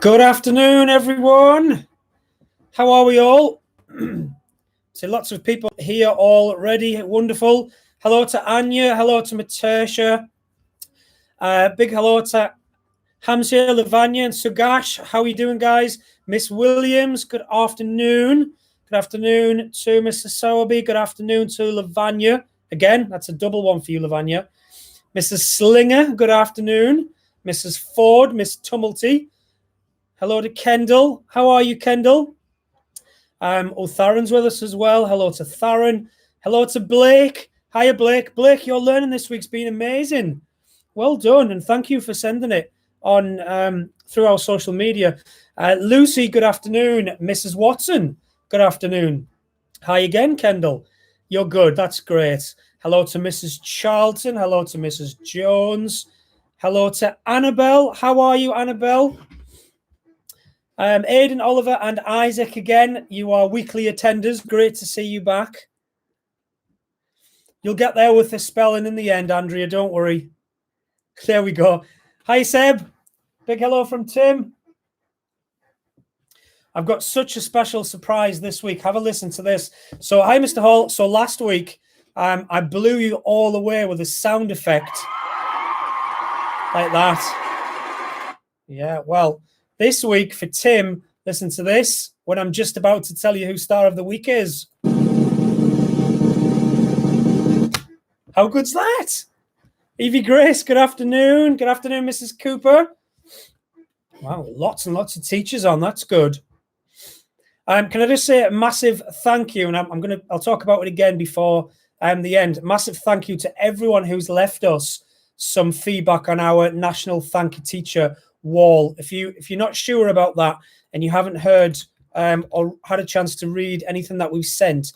Good afternoon, everyone. How are we all? So lots of people here already. Wonderful. Hello to Anya. Hello to Matersha. Big hello to Hamza, Lavanya, and Sugash. How are you doing, guys? Miss Williams, good afternoon. Good afternoon to Mr. Sowerby. Good afternoon to Lavanya. Again, that's a double one for you, Lavanya. Mrs. Slinger, good afternoon. Mrs. Ford, Miss Tumulty. Hello to Kendall. How are you, Kendall? Theron's with us as well. Hello to Theron. Hello to Blake. Hiya, Blake. Blake, your learning this week's been amazing. Well done, and thank you for sending it on through our social media. Lucy, good afternoon. Mrs. Watson, good afternoon. Hi again, Kendall. You're good. That's great. Hello to Mrs. Charlton. Hello to Mrs. Jones. Hello to Annabelle. How are you, Annabelle? Aidan, Oliver, and Isaac again. You are weekly attenders. Great to see you back. You'll get there with the spelling in the end, Andrea. Don't worry. There we go. Hi, Seb. Big hello from Tim. I've got such a special surprise this week. Have a listen to this. So, hi, Mr. Hall. So last week, I blew you all away with a sound effect like that. Yeah, well, this week for Tim, listen to this when I'm just about to tell you who Star of the Week is. How good's that? Evie Grace, good afternoon. Good afternoon, Mrs. Cooper. Wow, lots and lots of teachers on. That's good. Can I just say a massive thank you, and I'll talk about it again before the end. Massive thank you to everyone who's left us some feedback on our National Thank You Teacher wall. If you're not sure about that and you haven't heard or had a chance to read anything that we've sent,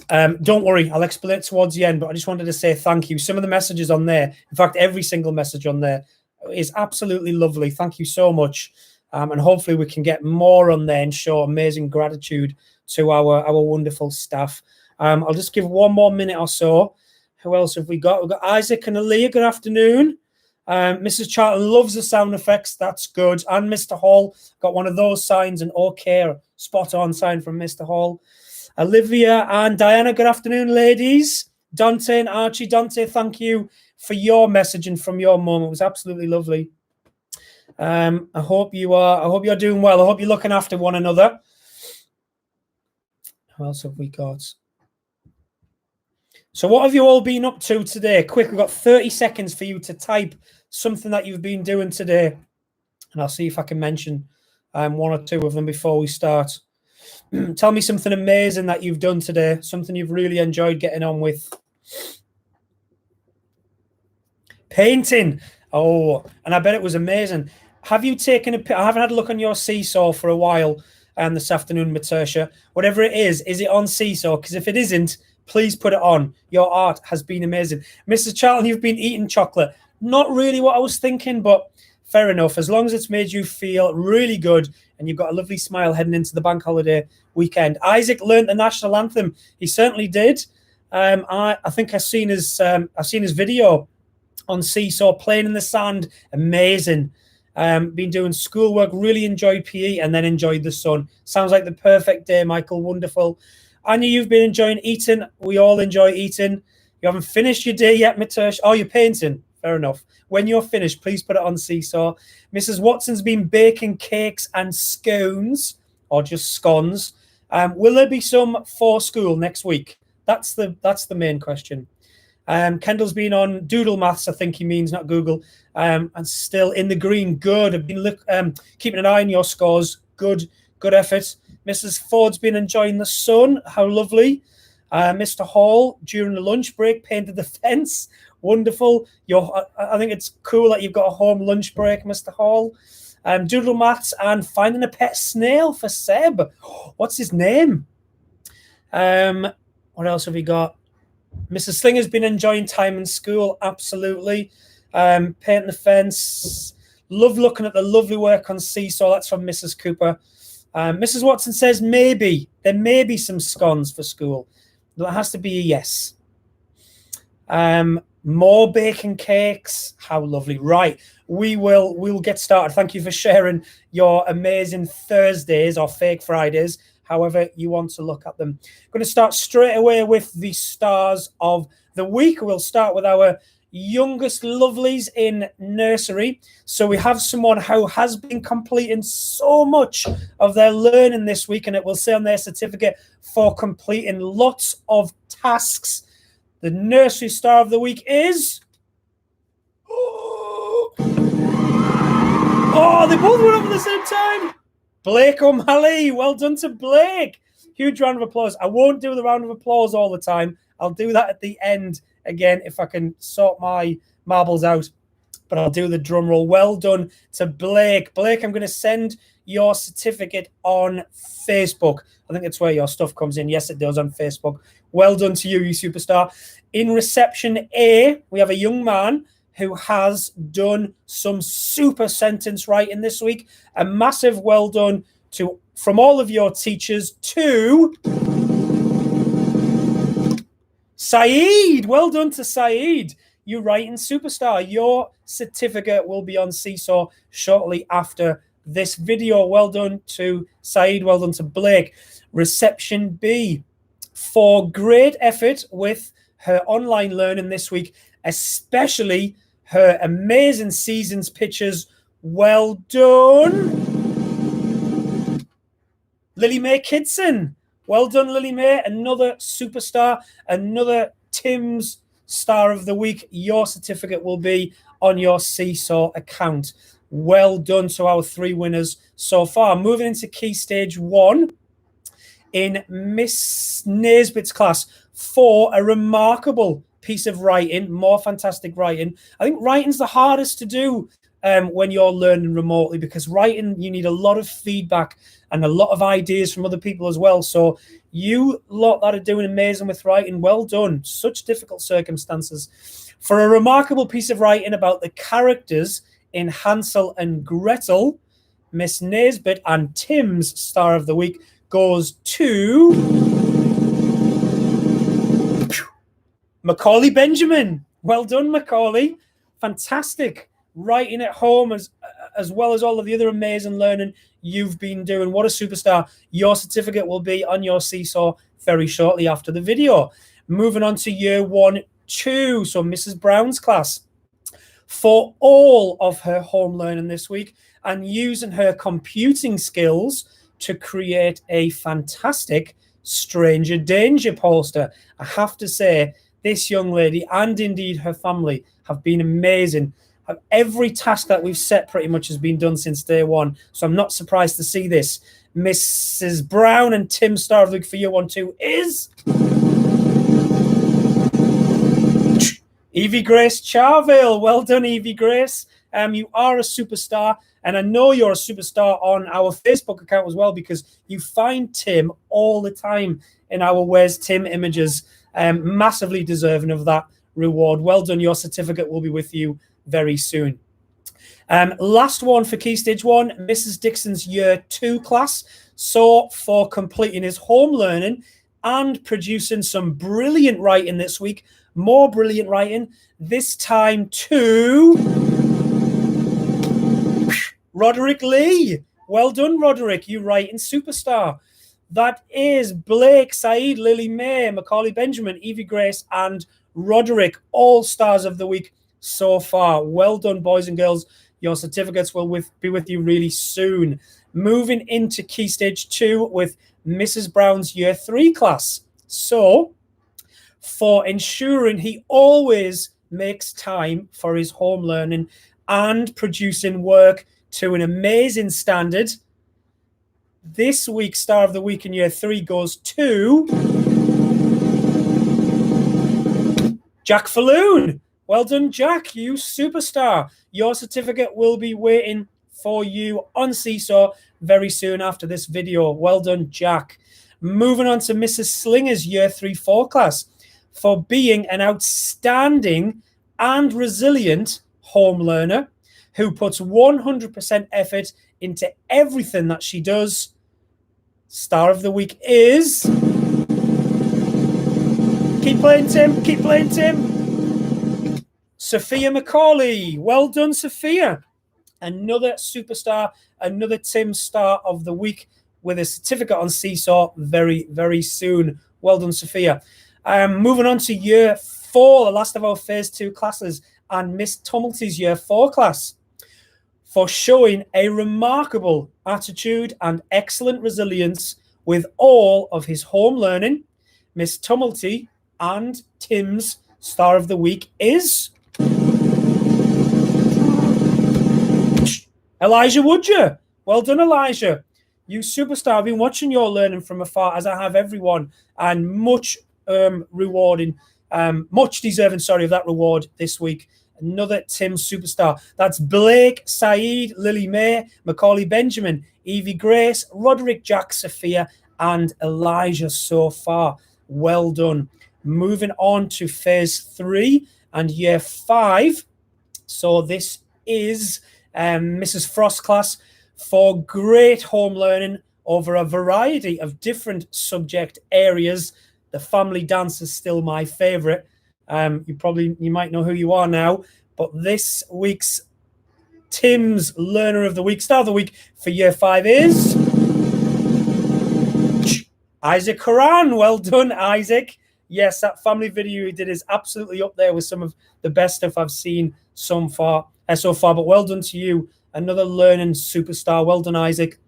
don't worry, I'll explain it towards the end, but I just wanted to say thank you. Some of the messages on there, in fact, every single message on there is absolutely lovely. Thank you so much. And hopefully we can get more on there and show amazing gratitude to our wonderful staff. I'll just give one more minute or so. Who else have we got? We've got Isaac and Aaliyah. Good afternoon. Mrs. Charlton loves the sound effects. That's good. And Mr. Hall got one of those signs, an OK, spot on sign from Mr. Hall. Olivia and Diana, good afternoon, ladies. Dante and Archie. Dante, thank you for your message and from your mum. It was absolutely lovely. I hope you're doing well. I hope you're looking after one another. Who else have we got? So what have you all been up to today? Quick, we've got 30 seconds for you to type something that you've been doing today. And I'll see if I can mention one or two of them before we start. Tell me something amazing that you've done today, something you've really enjoyed getting on with. Painting. Oh, and I bet it was amazing. Have you taken I haven't had a look on your Seesaw for a while this afternoon, Matersha. Whatever it is it on Seesaw? Because if it isn't, please put it on. Your art has been amazing. Mrs. Charlton, you've been eating chocolate. Not really what I was thinking, but fair enough. As long as it's made you feel really good and you've got a lovely smile heading into the bank holiday weekend. Isaac learned the national anthem. He certainly did. I think I've seen his video on Seesaw, playing in the sand. Amazing. Been doing schoolwork, really enjoyed PE and then enjoyed the sun. Sounds like the perfect day, Michael. Wonderful. Anya, you've been enjoying eating. We all enjoy eating. You haven't finished your day yet, Matersh. Oh, you're painting. Fair enough. When you're finished, please put it on Seesaw. Mrs. Watson's been baking cakes and scones, or just scones. Will there be some for school next week? That's the main question. Kendall's been on Doodle Maths, I think he means, not Google. And still in the green. Good. I've been keeping an eye on your scores. Good effort. Mrs. Ford's been enjoying the sun. How lovely. Mr. Hall, during the lunch break, painted the fence. Wonderful. I think it's cool that you've got a home lunch break, Mr. Hall. Doodle Maths and finding a pet snail for Seb. What's his name? What else have we got? Mrs. Slinger's been enjoying time in school. Absolutely. Painting the fence. Love looking at the lovely work on Seesaw. That's from Mrs. Cooper. Mrs. Watson says there may be some scones for school. That has to be a yes. More bacon cakes. How lovely. Right. We'll get started. Thank you for sharing your amazing Thursdays or fake Fridays, however you want to look at them. I'm going to start straight away with the stars of the week. We'll start with our youngest lovelies in nursery. So we have someone who has been completing so much of their learning this week, and it will say on their certificate for completing lots of tasks. The nursery star of the week is... Oh, they both went up at the same time. Blake O'Malley. Well done to Blake. Huge round of applause. I won't do the round of applause all the time. I'll do that at the end again if I can sort my marbles out. But I'll do the drum roll. Well done to Blake. Blake, I'm going to send your certificate on Facebook. I think it's where your stuff comes in. Yes, it does, on Facebook. Well done to you, you superstar. In reception A, we have a young man who has done some super sentence writing this week. A massive well done from all of your teachers to Saeed. Well done to Saeed. You writing superstar. Your certificate will be on Seesaw shortly after this video. Well done to Saeed. Well done to Blake. Reception B, for great effort with her online learning this week, especially her amazing seasons pictures. Well done, Lily Mae Kidson. Well done, Lily Mae. Another superstar, another Tim's Star of the Week. Your certificate will be on your Seesaw account. Well done to our 3 winners so far. Moving into Key Stage 1 in Miss Naisbitt's class for a remarkable piece of writing, more fantastic writing. I think writing's the hardest to do when you're learning remotely, because writing, you need a lot of feedback and a lot of ideas from other people as well. So you lot that are doing amazing with writing, well done. Such difficult circumstances. For a remarkable piece of writing about the characters in Hansel and Gretel, Miss Naisbitt and Tim's Star of the Week goes to Macaulay Benjamin. Well done, Macaulay. Fantastic writing at home as well as all of the other amazing learning you've been doing. What a superstar. Your certificate will be on your Seesaw very shortly after the video. Moving on to year 1, 2, so Mrs. Brown's class. For all of her home learning this week and using her computing skills to create a fantastic Stranger Danger poster. I have to say, this young lady and indeed her family have been amazing. Every task that we've set pretty much has been done since day 1. So I'm not surprised to see this. Mrs. Brown and Tim Star of the Week for year 1, 2 is Evie Grace Charville. Well done, Evie Grace. You are a superstar, and I know you're a superstar on our Facebook account as well, because you find Tim all the time in our Where's Tim images. Massively deserving of that reward. Well done. Your certificate will be with you very soon. Last one for Key Stage 1, Mrs. Dixon's year 2 class. So for completing his home learning and producing some brilliant writing this week, more brilliant writing, this time to Roderick Lee. Well done, Roderick. You writing superstar. That is Blake, Saeed, Lily Mae, Macaulay Benjamin, Evie Grace, and Roderick, all stars of the week so far. Well done, boys and girls. Your certificates will be with you really soon. Moving into Key Stage 2 with Mrs. Brown's year 3 class. So, for ensuring he always makes time for his home learning and producing work to an amazing standard, this week's Star of the Week in year 3 goes to Jack Falloon. Well done, Jack. You superstar. Your certificate will be waiting for you on Seesaw very soon after this video. Well done, Jack. Moving on to Mrs. Slinger's year 3-4 class for being an outstanding and resilient home learner who puts 100% effort into everything that she does. Star of the Week is... Keep playing, Tim. Keep playing, Tim. Sophia Macaulay. Well done, Sophia. Another superstar, another Tim Star of the Week with a certificate on Seesaw very, very soon. Well done, Sophia. Moving on to year 4, the last of our phase 2 classes, and Miss Tumulty's year 4 class. For showing a remarkable attitude and excellent resilience with all of his home learning, Miss Tumulty and Tim's Star of the Week is Elijah Woodger. Well done, Elijah. You superstar. I've been watching your learning from afar, as I have everyone, and much rewarding, much deserving, of that reward this week. Another Tim superstar. That's Blake, Saeed, Lily May, Macaulay Benjamin, Evie Grace, Roderick Jack, Sophia, and Elijah so far. Well done. Moving on to phase 3 and year 5. So this is Mrs. Frost class for great home learning over a variety of different subject areas. The family dance is still my favorite. You might know who you are now, but this week's Tim's Learner of the Week, Star of the Week for year 5 is Isaac Haran. Well done, Isaac. Yes, that family video he did is absolutely up there with some of the best stuff I've seen so far. But well done to you. Another learning superstar. Well done, Isaac.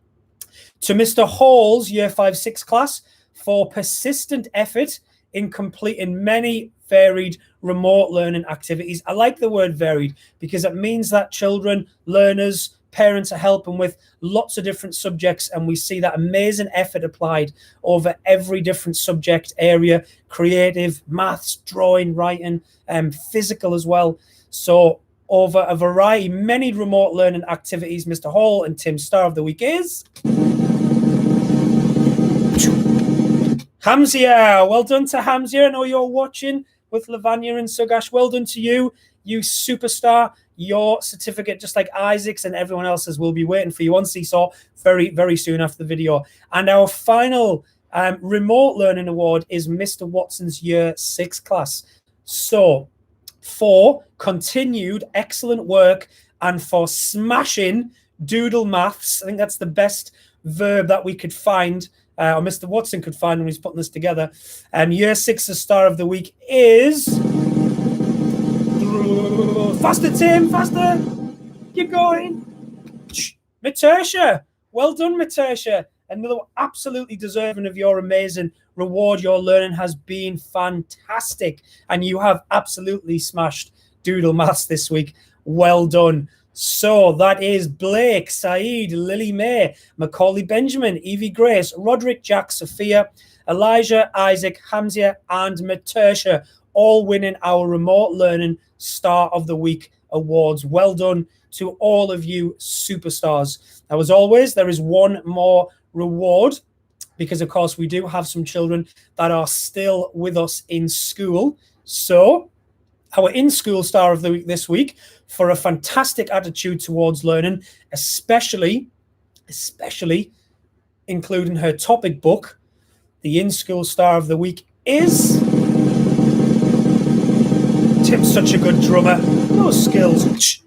To Mr. Hall's year 5-6 class for persistent effort in completing many varied remote learning activities. I like the word varied because it means that children, learners, parents are helping with lots of different subjects, and we see that amazing effort applied over every different subject area: creative, maths, drawing, writing, physical as well. So over a variety, many remote learning activities, Mr. Hall and Tim's Star of the Week is Hamzia. Well done to Hamzia. I know you're watching with Lavanya and Sugash. Well done to you, you superstar. Your certificate, just like Isaac's and everyone else's, will be waiting for you on Seesaw very, very soon after the video. And our final remote learning award is Mr. Watson's year 6 class. So for continued excellent work and for smashing doodle maths, I think that's the best verb that we could find, or Mr. Watson could find when he's putting this together. Year 6's Star of the Week is faster, Tim, faster. Keep going. Matersha. Well done, Matersha. Another absolutely deserving of your amazing reward. Your learning has been fantastic, and you have absolutely smashed doodle maths this week. Well done. So that is Blake, Saeed, Lily May, Macaulay Benjamin, Evie Grace, Roderick Jack, Sophia, Elijah, Isaac, Hamzia, and Matersha, all winning our remote learning Star of the Week awards. Well done to all of you superstars. Now, as always, there is one more reward, because of course we do have some children that are still with us in school. So our in-school Star of the Week this week, for a fantastic attitude towards learning, especially including her topic book, the in-school Star of the Week is Tim's such a good drummer. Those skills.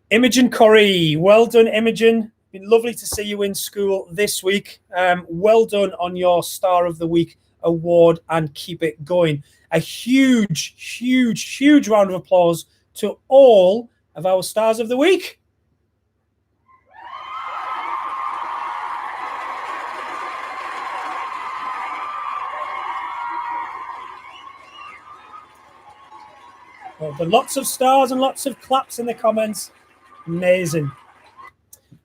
Imogen Corrie. Well done, Imogen. Been lovely to see you in school this week. Well done on your Star of the Week award, and keep it going. A huge, huge, huge round of applause to all of our Stars of the Week. Well, but lots of stars and lots of claps in the comments. Amazing.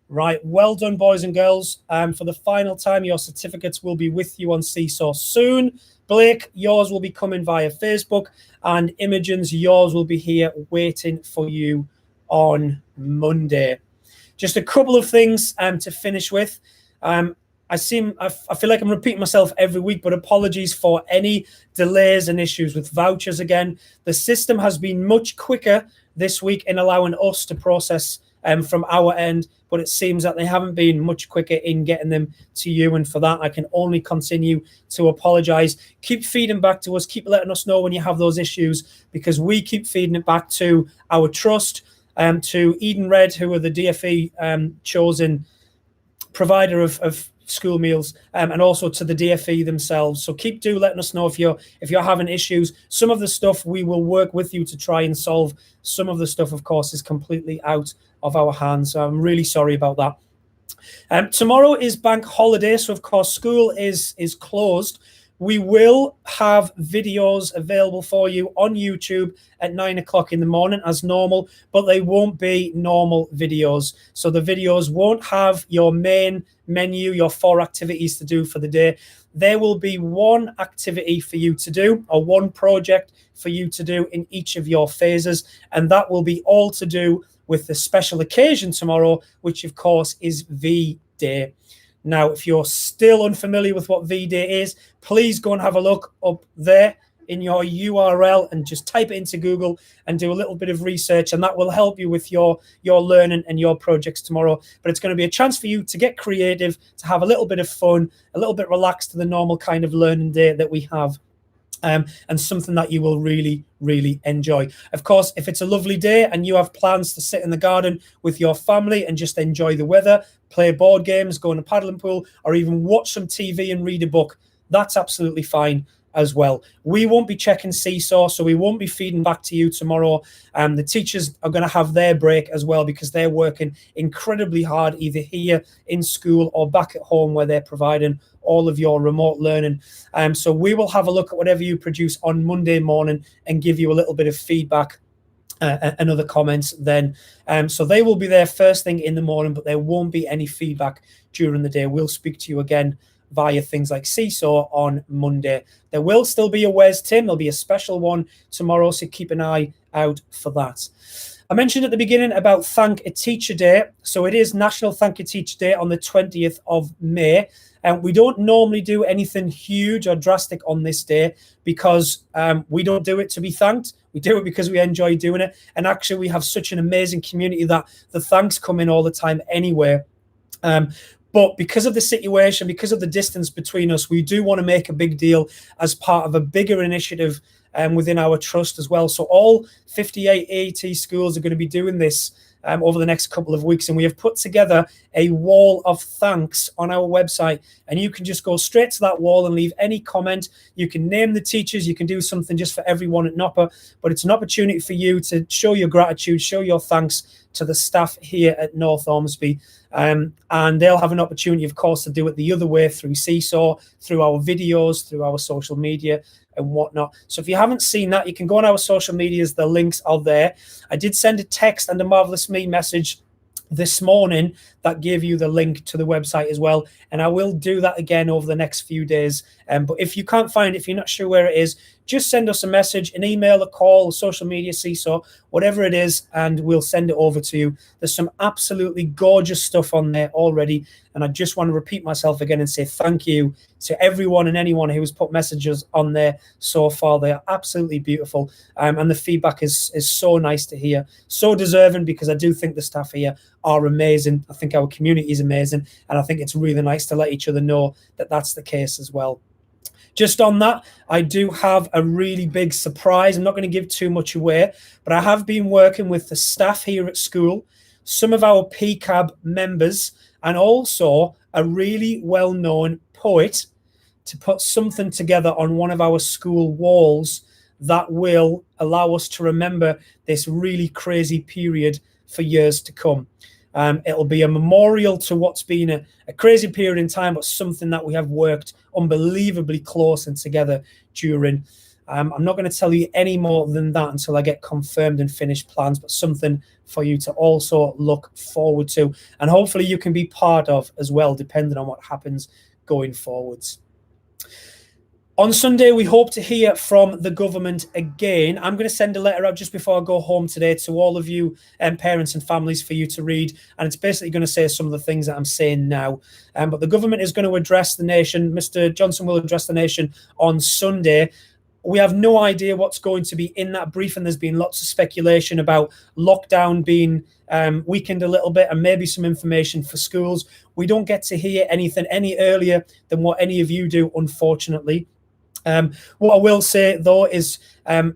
Right, well done, boys and girls. For the final time, your certificates will be with you on Seesaw soon. Blake, yours will be coming via Facebook, and Imogen's, yours will be here waiting for you on Monday. Just a couple of things to finish with. I feel like I'm repeating myself every week, but apologies for any delays and issues with vouchers again. The system has been much quicker this week in allowing us to process from our end, but it seems that they haven't been much quicker in getting them to you. And for that, I can only continue to apologize. Keep feeding back to us. Keep letting us know when you have those issues, because we keep feeding it back to our trust, to Edenred, who are the DFE chosen provider of school meals, and also to the DFE themselves. So keep letting us know if you're having issues. Some of the stuff we will work with you to try and solve. Some of the stuff, of course, is completely out of our hands. So I'm really sorry about that. Tomorrow is bank holiday, so of course school is closed. We will have videos available for you on YouTube at 9 o'clock in the morning as normal, but they won't be normal videos. So the videos won't have your main menu, your 4 activities to do for the day. There will be one activity for you to do, or one project for you to do in each of your phases, and that will be all to do with the special occasion tomorrow, which of course is V-Day. Now, if you're still unfamiliar with what V-Day is, please go and have a look up there in your URL and just type it into Google and do a little bit of research, and that will help you with your learning and your projects tomorrow. But it's going to be a chance for you to get creative, to have a little bit of fun, a little bit relaxed to the normal kind of learning day that we have. And something that you will really, really enjoy. Of course, if it's a lovely day and you have plans to sit in the garden with your family and just enjoy the weather, play board games, go in a paddling pool, or even watch some TV and read a book, that's absolutely fine as well. We won't be checking Seesaw, so we won't be feeding back to you tomorrow. The teachers are going to have their break as well, because they're working incredibly hard, either here in school or back at home where they're providing all of your remote learning. So we will have a look at whatever you produce on Monday morning and give you a little bit of feedback and other comments then. So they will be there first thing in the morning, but there won't be any feedback during the day. We'll speak to you again via things like Seesaw on Monday. There will still be a Where's Tim? There'll be a special one tomorrow, so keep an eye out for that. I mentioned at the beginning about Thank a Teacher Day. So it is National Thank a Teacher Day on the 20th of May. And we don't normally do anything huge or drastic on this day, because we don't do it to be thanked. We do it because we enjoy doing it. And actually, we have such an amazing community that the thanks come in all the time anyway. But because of the situation, because of the distance between us, we do want to make a big deal as part of a bigger initiative within our trust as well. So all 58 AET schools are going to be doing this over the next couple of weeks, and we have put together a wall of thanks on our website, and you can just go straight to that wall and leave any comment. You can name the teachers, you can do something just for everyone at Nopper, but it's an opportunity for you to show your gratitude, show your thanks to the staff here at North Ormsby. And they'll have an opportunity, of course, to do it the other way through Seesaw, through our videos, through our social media and whatnot. So if you haven't seen that, you can go on our social medias. The links are there. I did send a text and a Marvelous Me message this morning that gave you the link to the website as well, and I will do that again over the next few days. But if you can't find it, if you're not sure where it is, just send us a message, an email, a call, social media, Seesaw, whatever it is, and we'll send it over to you. There's some absolutely gorgeous stuff on there already, and I just want to repeat myself again and say thank you to everyone and anyone who has put messages on there so far. They are absolutely beautiful, and the feedback is so nice to hear, so deserving, because I do think the staff here are amazing. I think our community is amazing, and I think it's really nice to let each other know that that's the case as well. Just on that, I do have a really big surprise. I'm not going to give too much away, but I have been working with the staff here at school, some of our PCAB members, and also a really well-known poet to put something together on one of our school walls that will allow us to remember this really crazy period for years to come. It'll be a memorial to what's been a crazy period in time, but something that we have worked unbelievably close and together during. I'm not going to tell you any more than that until I get confirmed and finished plans, but something for you to also look forward to, and hopefully you can be part of as well, depending on what happens going forwards. On Sunday, we hope to hear from the government again. I'm going to send a letter out just before I go home today to all of you parents and families for you to read. And it's basically going to say some of the things that I'm saying now. But the government is going to address the nation. Mr. Johnson will address the nation on Sunday. We have no idea what's going to be in that brief, and there's been lots of speculation about lockdown being weakened a little bit and maybe some information for schools. We don't get to hear anything any earlier than what any of you do, unfortunately. What I will say, though, is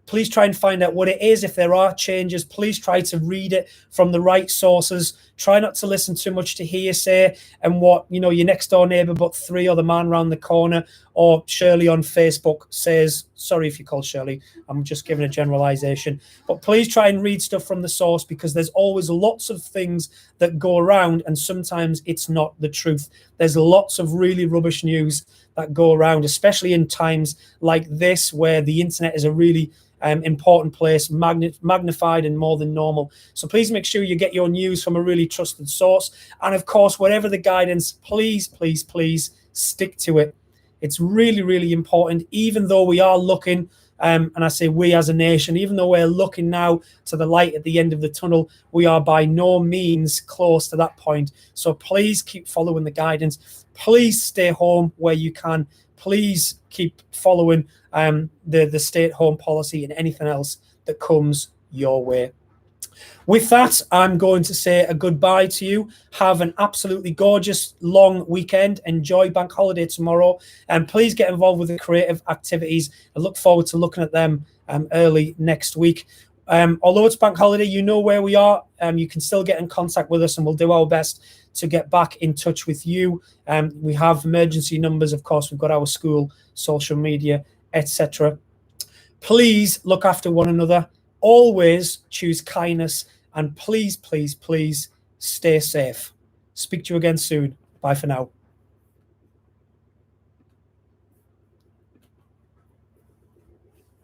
please try and find out what it is. If there are changes, please try to read it from the right sources. Try not to listen too much to hearsay and what, you know, your next door neighbour but three, or the man round the corner, or Shirley on Facebook says. Sorry if you call Shirley, I'm just giving a generalisation. But please try and read stuff from the source, because there's always lots of things that go around and sometimes it's not the truth. There's lots of really rubbish news that go around, especially in times like this where the internet is a really important place, magnified and more than normal. So please make sure you get your news from a really trusted source. And of course, whatever the guidance, please, please, please stick to it. It's really, really important, even though we are looking, and I say we as a nation, even though we're looking now to the light at the end of the tunnel, we are by no means close to that point. So please keep following the guidance. Please stay home where you can. Please keep following the stay-at-home policy and anything else that comes your way. With that, I'm going to say a goodbye to you. Have an absolutely gorgeous long weekend. Enjoy bank holiday tomorrow. And please get involved with the creative activities. I look forward to looking at them early next week. Although it's bank holiday, you know where we are. You can still get in contact with us, and we'll do our best to get back in touch with you. We have emergency numbers, of course. We've got our school, social media, etc. Please look after one another. Always choose kindness, and please, please, please stay safe. Speak to you again soon. Bye for now.